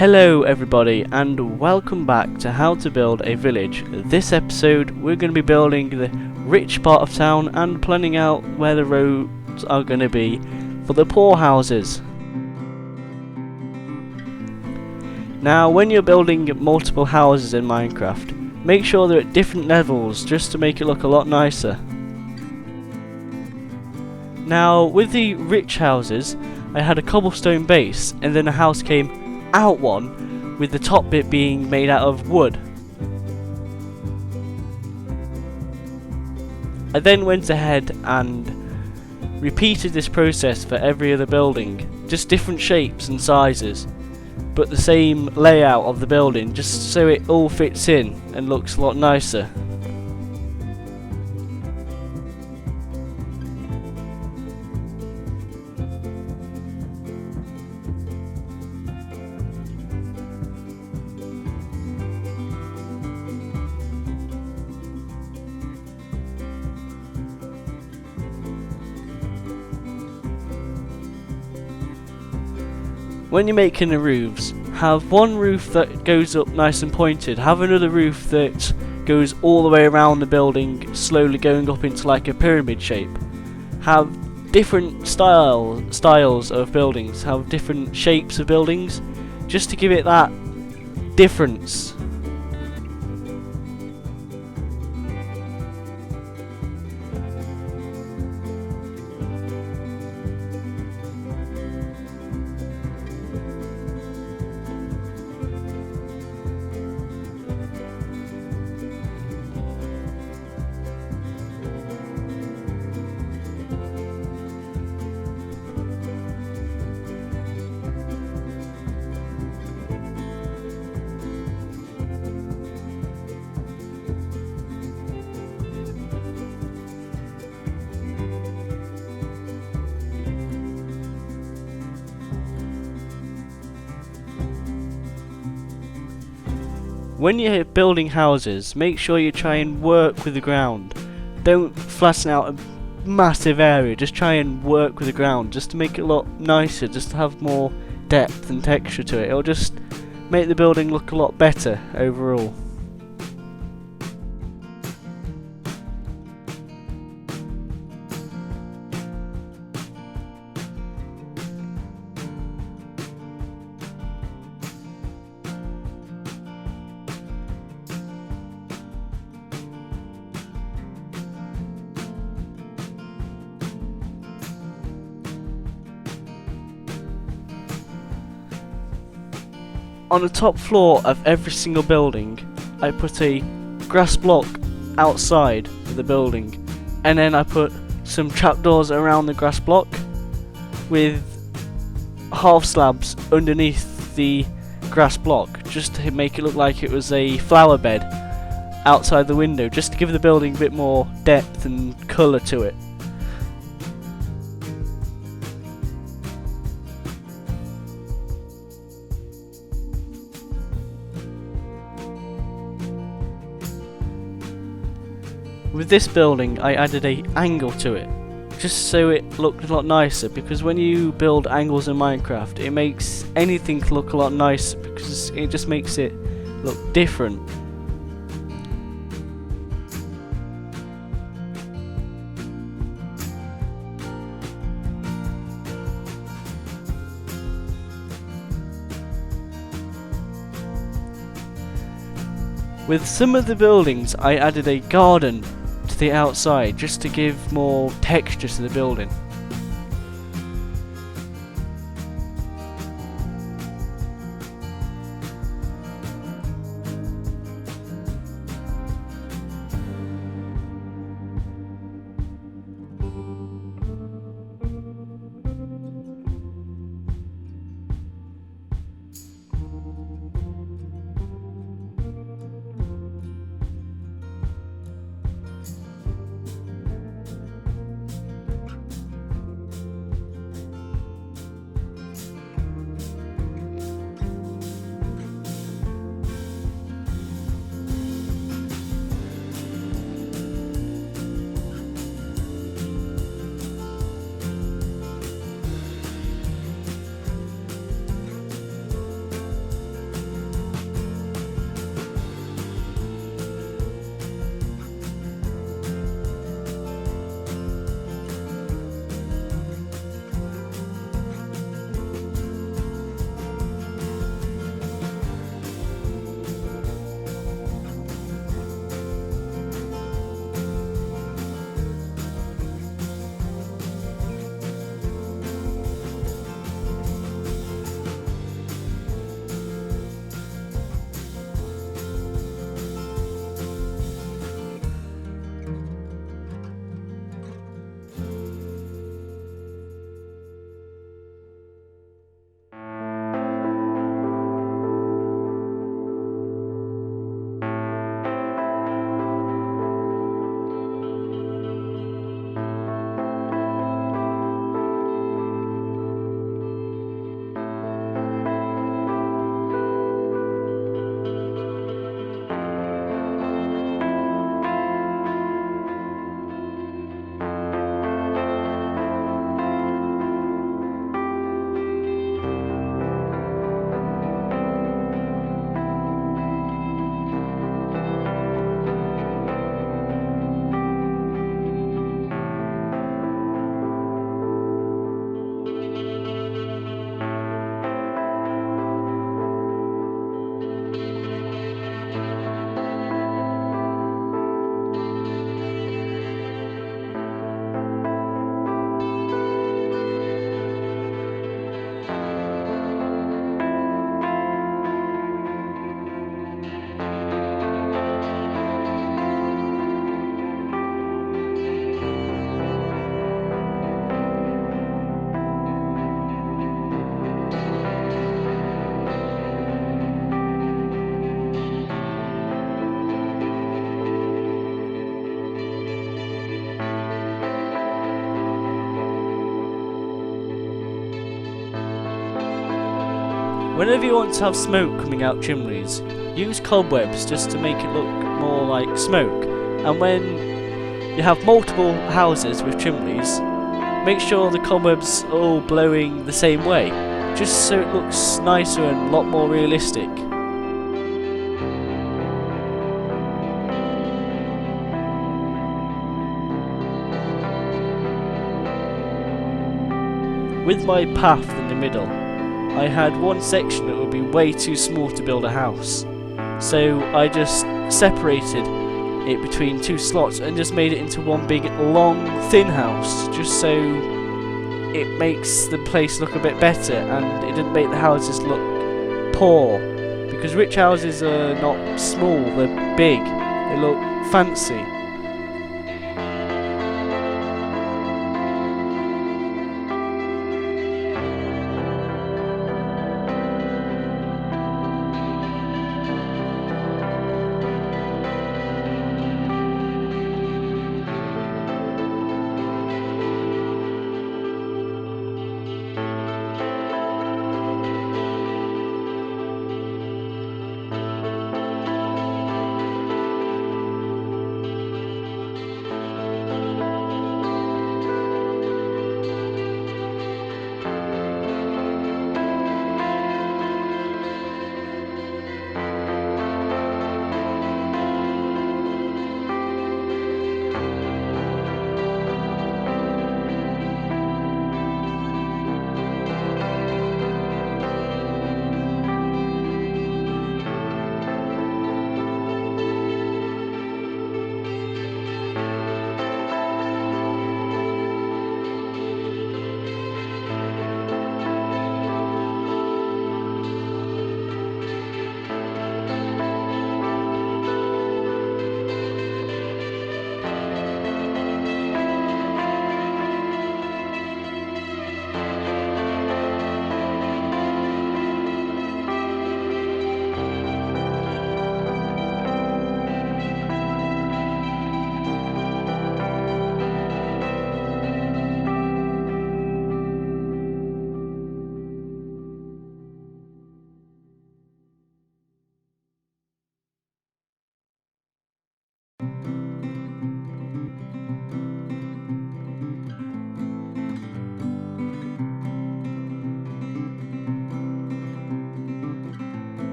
Hello everybody and welcome back to How to Build a Village. This episode we're going to be building the rich part of town and planning out where the roads are going to be for the poor houses. Now when you're building multiple houses in Minecraft, make sure they're at different levels just to make it look a lot nicer. Now with the rich houses, I had a cobblestone base and then a house came out one with the top bit being made out of wood. I then went ahead and repeated this process for every other building, just different shapes and sizes, but the same layout of the building, just so it all fits in and looks a lot nicer. When you're making the roofs, have one roof that goes up nice and pointed, have another roof that goes all the way around the building, slowly going up into like a pyramid shape. Have different styles of buildings, have different shapes of buildings, just to give it that difference. When you're building houses, make sure you try and work with the ground. Don't flatten out a massive area, just try and work with the ground, just to make it look nicer, just to have more depth and texture to it. It'll just make the building look a lot better overall. On the top floor of every single building, I put a grass block outside of the building, and then I put some trapdoors around the grass block with half slabs underneath the grass block, just to make it look like it was a flower bed outside the window, just to give the building a bit more depth and colour to it. With this building I added an angle to it, just so it looked a lot nicer, because when you build angles in Minecraft it makes anything look a lot nicer, because it just makes it look different. With some of the buildings I added a garden to the outside, just to give more texture to the building. Whenever you want to have smoke coming out chimneys, use cobwebs just to make it look more like smoke. And when you have multiple houses with chimneys, make sure the cobwebs are all blowing the same way, just so it looks nicer and a lot more realistic. With my path in the middle, I had one section that would be way too small to build a house. So I just separated it between two slots and just made it into one big long thin house, just so it makes the place look a bit better and it didn't make the houses look poor. Because rich houses are not small, they're big, they look fancy.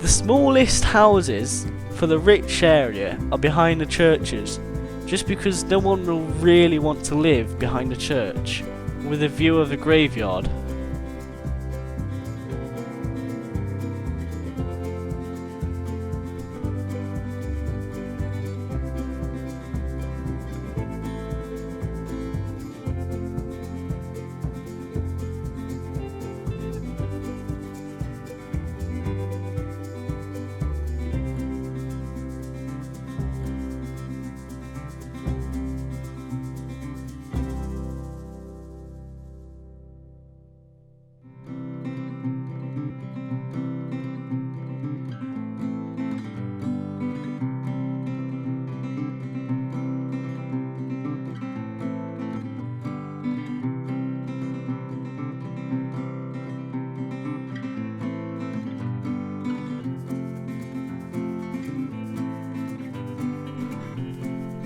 The smallest houses for the rich area are behind the churches, just because no one will really want to live behind a church with a view of a graveyard.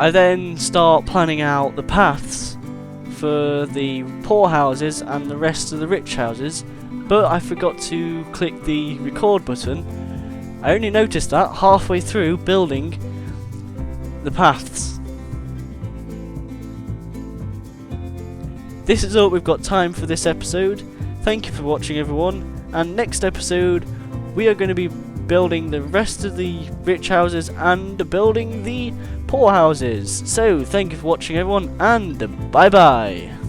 I then start planning out the paths for the poor houses and the rest of the rich houses, but I forgot to click the record button. I only noticed that halfway through building the paths. This is all we've got time for this episode. Thank you for watching, everyone, and next episode we are going to be building the rest of the rich houses and building the poor houses. So thank you for watching, everyone, and bye bye.